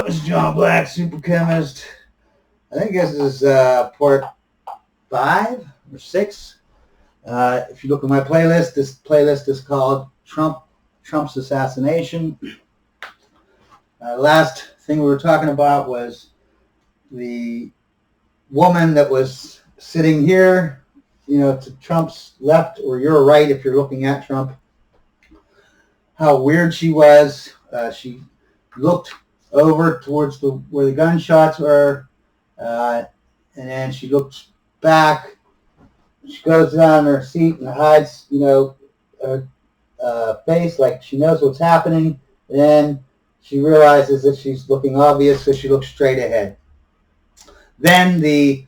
This is John Black, super chemist. I think this is part 5 or 6. If you look at my playlist, this playlist is called Trump's Assassination. Last thing we were talking about was the woman that was sitting here, to Trump's left or your right if you're looking at Trump. How weird she was. She looked over towards where the gunshots were, and then she looks back. She goes down in her seat and hides, her face like she knows what's happening. And then she realizes that she's looking obvious, so she looks straight ahead. Then the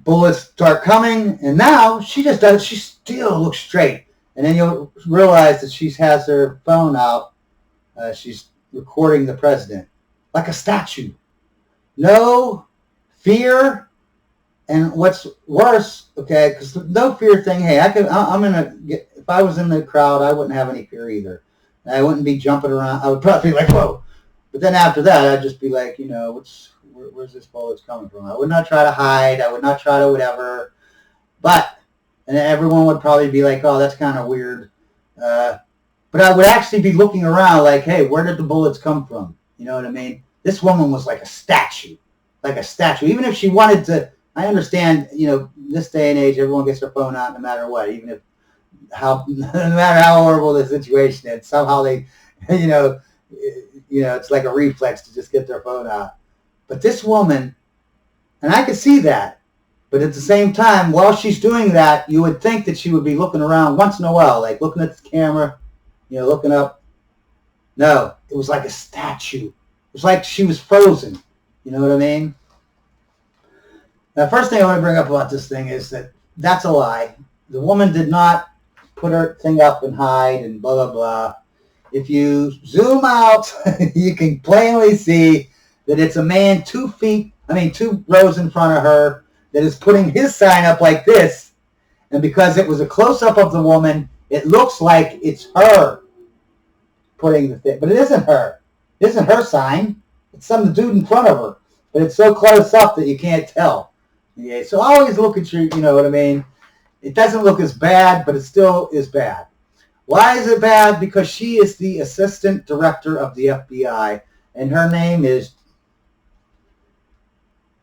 bullets start coming, and now she still looks straight. And then you'll realize that she has her phone out. She's recording the president like a statue. No fear. And what's worse, okay, because the no fear thing, hey, if I was in the crowd, I wouldn't have any fear either. And I wouldn't be jumping around. I would probably be like, whoa. But then after that, I'd just be like, where's this bullets coming from? I would not try to hide. I would not try to whatever. And then everyone would probably be like, oh, that's kind of weird. But I would actually be looking around like, hey, where did the bullets come from? You know what I mean? This woman was like a statue. Like a statue. Even if she wanted to, I understand, this day and age, everyone gets their phone out no matter what, no matter how horrible the situation is. Somehow they, it's like a reflex to just get their phone out. But this woman, and I could see that, but at the same time, while she's doing that, you would think that she would be looking around once in a while, like looking at the camera, looking up. No, it was like a statue. It was like she was frozen. You know what I mean? The first thing I want to bring up about this thing is that that's a lie. The woman did not put her thing up and hide and blah, blah, blah. If you zoom out, you can plainly see that it's a man 2 rows in front of her that is putting his sign up like this. And because it was a close-up of the woman, it looks like it's her putting the thing. But it isn't her. It isn't her sign. It's some dude in front of her. But it's so close up that you can't tell. Yeah, so always look at you know what I mean? It doesn't look as bad, but it still is bad. Why is it bad? Because she is the assistant director of the FBI, and her name is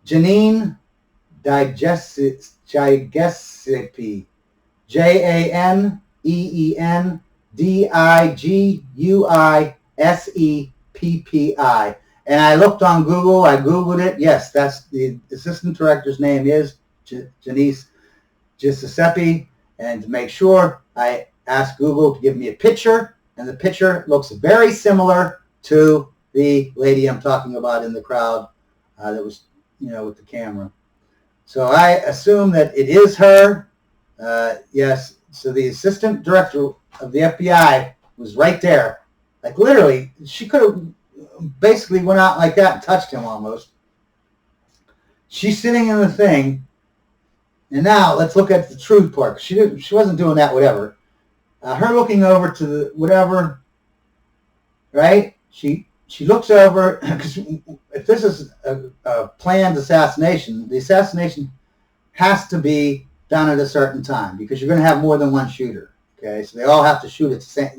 Janine Digestipi. JANEENDIGUISEPPI. And I looked on Google. I Googled it. Yes, that's the assistant director's name is Janice Giuseppe. And to make sure, I asked Google to give me a picture. And the picture looks very similar to the lady I'm talking about in the crowd that was, with the camera. So I assume that it is her. Yes. So the assistant director of the FBI was right there. Like literally, she could have basically went out like that and touched him almost. She's sitting in the thing. And now let's look at the truth part. She wasn't doing that whatever. Her looking over to the whatever, right? She looks over, because if this is a planned assassination, the assassination has to be done at a certain time because you're going to have more than one shooter. Okay, so they all have to shoot at the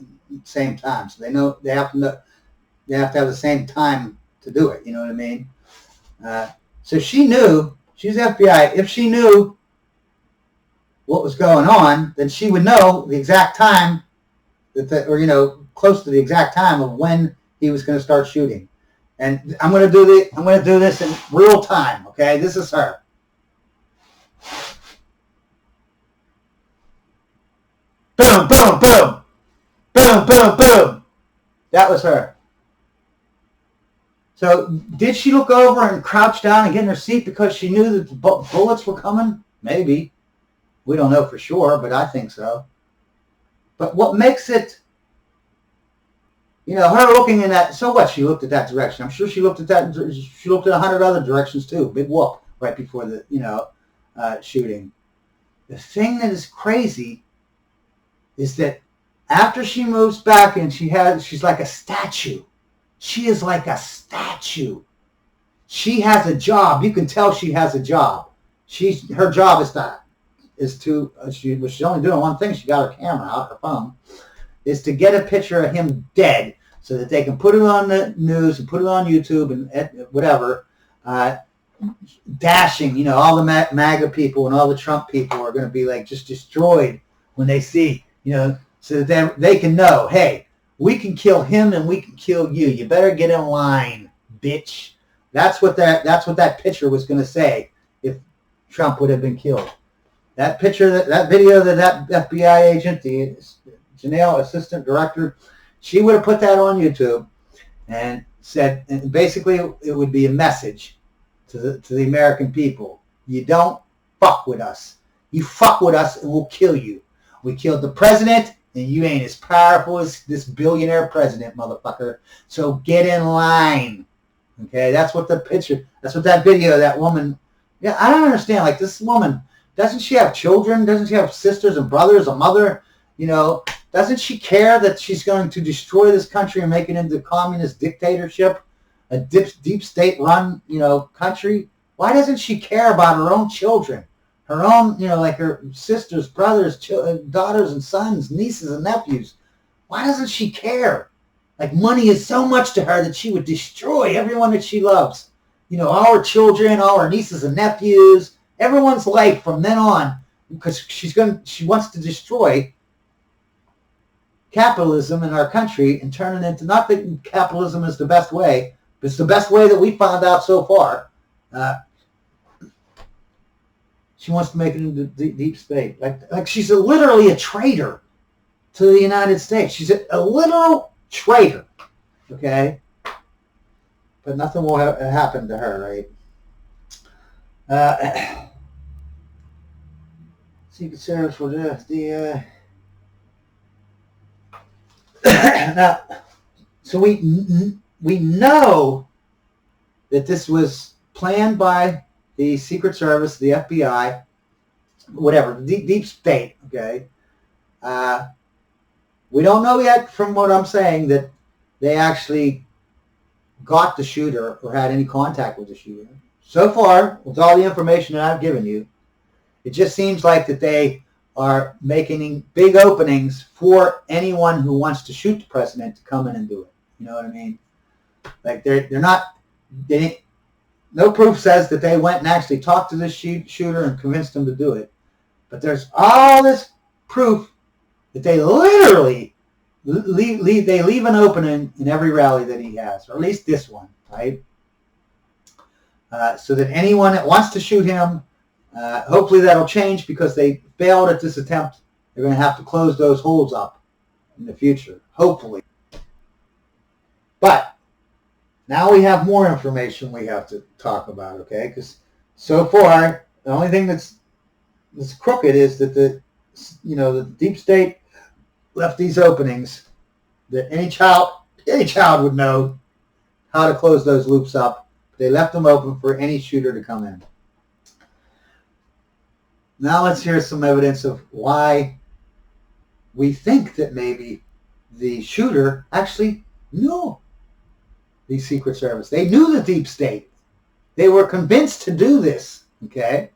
same time. So they have to have the same time to do it. You know what I mean? So she knew, she's FBI. If she knew what was going on, then she would know the exact time close to the exact time of when he was going to start shooting. And I'm going to do this in real time. Okay, this is her. Boom, boom, boom. Boom, boom, boom. That was her. So did she look over and crouch down and get in her seat because she knew that the bullets were coming? Maybe. We don't know for sure, but I think so. But what makes it, her looking in that, so what? She looked at that direction. I'm sure she looked at that. She looked at 100 other directions too. Big whoop right before the, shooting. The thing that is crazy is that after she moves back and she's like a statue. She is like a statue. She has a job. You can tell she has a job. Her job is to she's only doing one thing. She got her camera out, her phone, is to get a picture of him dead so that they can put it on the news and put it on YouTube and whatever. Dashing, all the MAGA people and all the Trump people are going to be like just destroyed when they see, so that they can know, hey, we can kill him and we can kill you. You better get in line, bitch. That's what that picture was going to say if Trump would have been killed. That picture, that video that FBI agent, the Janelle assistant director, she would have put that on YouTube and said, and basically it would be a message to the American people. You don't fuck with us. You fuck with us and we'll kill you. We killed the president and you ain't as powerful as this billionaire president, motherfucker. So get in line. Okay, that's what the picture, that's what that video, that woman, yeah, I don't understand. Like, this woman, doesn't she have children? Doesn't she have sisters and brothers, a mother? Doesn't she care that she's going to destroy this country and make it into a communist dictatorship, a deep state run, country? Why doesn't she care about her own children? Her own, like her sisters, brothers, daughters and sons, nieces and nephews. Why doesn't she care? Like, money is so much to her that she would destroy everyone that she loves. All her children, all her nieces and nephews, everyone's life from then on, because she wants to destroy capitalism in our country and turn it into, not that capitalism is the best way, but it's the best way that we found out so far. She wants to make it into deep state. Like she's literally a traitor to the United States. She's a literal traitor, okay? But nothing will happen to her, right? Secret Service for the now, so we know that this was planned by the Secret Service, the FBI, whatever, deep state, okay? We don't know yet, from what I'm saying, that they actually got the shooter or had any contact with the shooter. So far, with all the information that I've given you, it just seems like that they are making big openings for anyone who wants to shoot the president to come in and do it. You know what I mean? Like, no proof says that they went and actually talked to this shooter and convinced him to do it. But there's all this proof that they literally leave an opening in every rally that he has, or at least this one, right? So that anyone that wants to shoot him, hopefully that'll change, because they failed at this attempt. They're going to have to close those holes up in the future, hopefully. But now we have more information we have to talk about, okay? Because so far, the only thing that's crooked is that the deep state left these openings that any child would know how to close those loops up. They left them open for any shooter to come in. Now let's hear some evidence of why we think that maybe the shooter actually knew the Secret Service. They knew the deep state. They were convinced to do this, okay?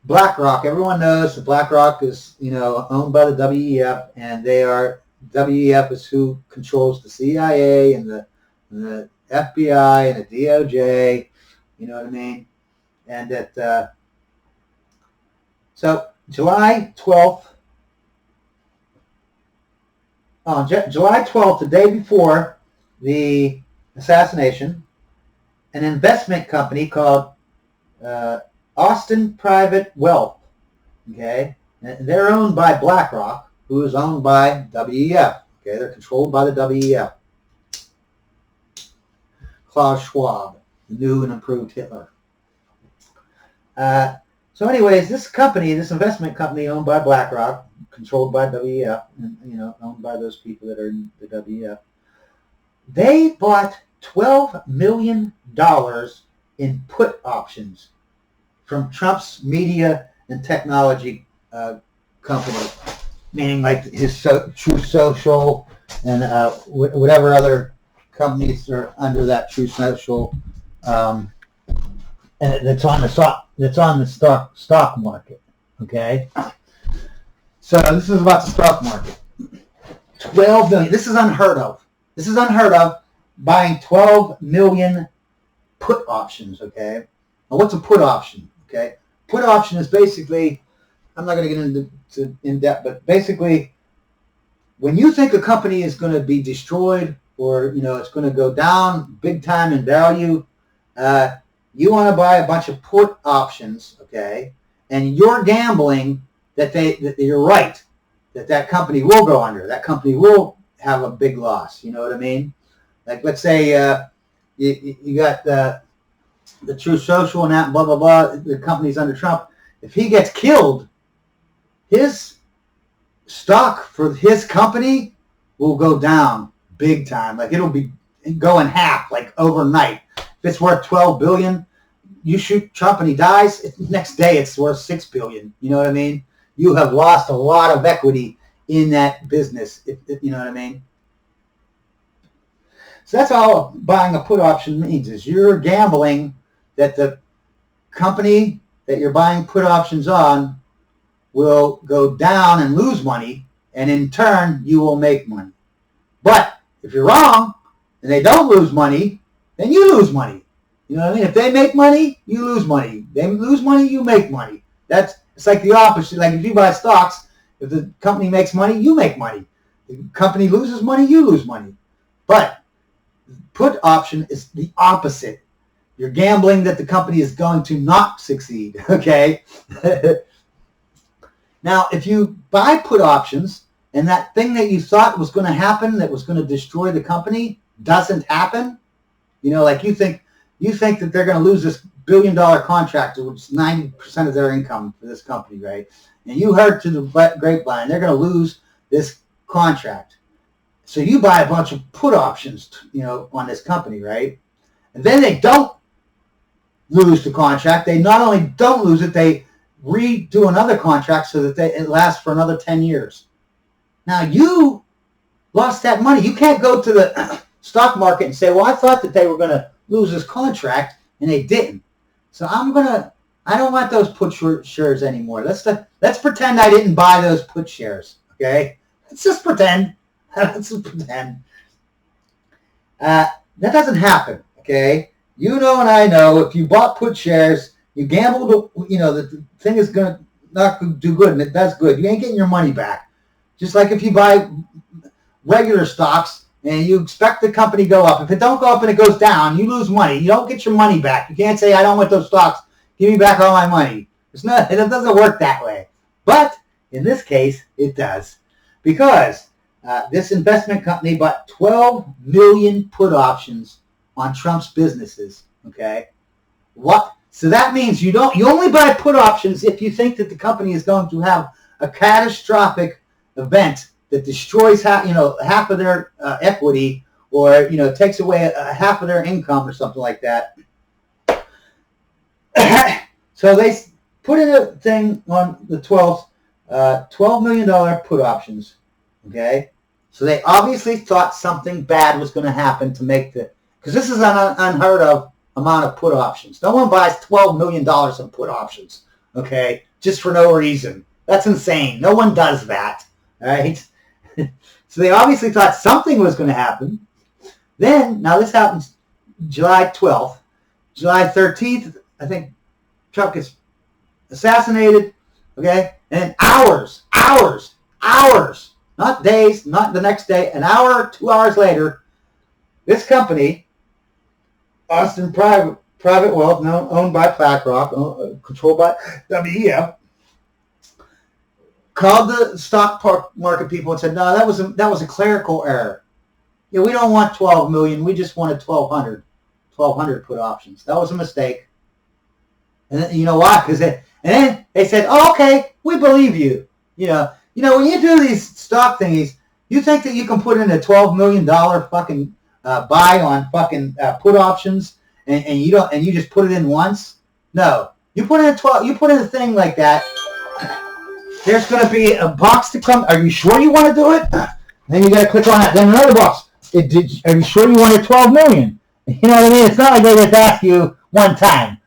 BlackRock, everyone knows that BlackRock is, owned by the WEF, and WEF is who controls the CIA and the FBI and the DOJ, you know what I mean? And that, so July 12th, July 12th, the day before the assassination, an investment company called Austin Private Wealth, okay? And they're owned by BlackRock, who is owned by WEF, okay? They're controlled by the WEF. Klaus Schwab, the new and improved Hitler. So anyways, this investment company owned by BlackRock, controlled by WEF, and owned by those people that are in the WEF, they bought $12 million in put options from Trump's media and technology company, meaning like his Truth Social, and whatever other companies are under that True Social, and that's on the stock market. Okay, so this is about the stock market. 12 million. This is unheard of. This is unheard of. Buying 12 million put options. Okay, now what's a put option? Okay, put option is basically, I'm not going to get into in depth, but basically, when you think a company is going to be destroyed or it's going to go down big time in value, you want to buy a bunch of put options, okay? And you're gambling that you're right, that company will go under, that company will have a big loss. You know what I mean? Like, let's say you got the True Social and that, blah blah blah. The company's under Trump. If he gets killed, his stock for his company will go down big time. Like, it'll be go in half, like overnight. If it's worth $12 billion, you shoot Trump and he dies, next day it's worth $6 billion. You know what I mean? You have lost a lot of equity in that business. You know what I mean? So that's all buying a put option means, is you're gambling that the company that you're buying put options on will go down and lose money, and in turn you will make money. But if you're wrong and they don't lose money, then you lose money. You know what I mean? If they make money, you lose money. They lose money, you make money. It's like the opposite. Like, if you buy stocks, if the company makes money, you make money. If the company loses money, you lose money. But put option is the opposite. You're gambling that the company is going to not succeed. Okay? Now, if you buy put options and that thing that you thought was going to happen, that was going to destroy the company, doesn't happen, like you think that they're going to lose this $1 billion contract, which is 90% of their income for this company, right? And you heard to the grapevine, they're going to lose this contract. So you buy a bunch of put options, on this company, right? And then they don't lose the contract. They not only don't lose it, they redo another contract so that it lasts for another 10 years. Now, you lost that money. You can't go to the stock market and say, well, I thought that they were going to lose this contract, and they didn't. So I don't want those put shares anymore. Let's pretend I didn't buy those put shares, okay? Let's just pretend. Let's just pretend. That doesn't happen, okay? You know and I know, if you bought put shares, you gambled, the thing is going to not do good, and it does good. You ain't getting your money back. Just like if you buy regular stocks and you expect the company to go up. If it don't go up and it goes down, you lose money. You don't get your money back. You can't say, I don't want those stocks. Give me back all my money. It doesn't work that way. But in this case, it does. Because this investment company bought 12 million put options on Trump's businesses. Okay? What? So that means you only buy put options if you think that the company is going to have a catastrophic event that destroys half of their equity, or takes away half of their income or something like that. So they put in a thing on the 12th, $12 million put options. Okay, so they obviously thought something bad was going to happen to make because this is an unheard of amount of put options. No one buys $12 million in put options. Okay, just for no reason. That's insane. No one does that. All right. So they obviously thought something was going to happen. Then, now this happens July 12th. July 13th, I think Trump gets assassinated. Okay? And hours, not days, not the next day, an hour, 2 hours later, this company, Austin Private Wealth, now owned by BlackRock, controlled by WEF, called the stock market people and said, no, that was a clerical error. Yeah, we don't want 12 million. We just wanted 1,200 put options. That was a mistake. And then, you know why? And then they said, oh, okay, we believe you. When you do these stock thingies, you think that you can put in a $12 million fucking buy on fucking put options, and you just put it in once? No, you put in a thing like that. There's going to be a box to come. Are you sure you want to do it? Then you got to click on that. Then another box. Are you sure you wanted $12 million? You know what I mean? It's not like they just ask you one time.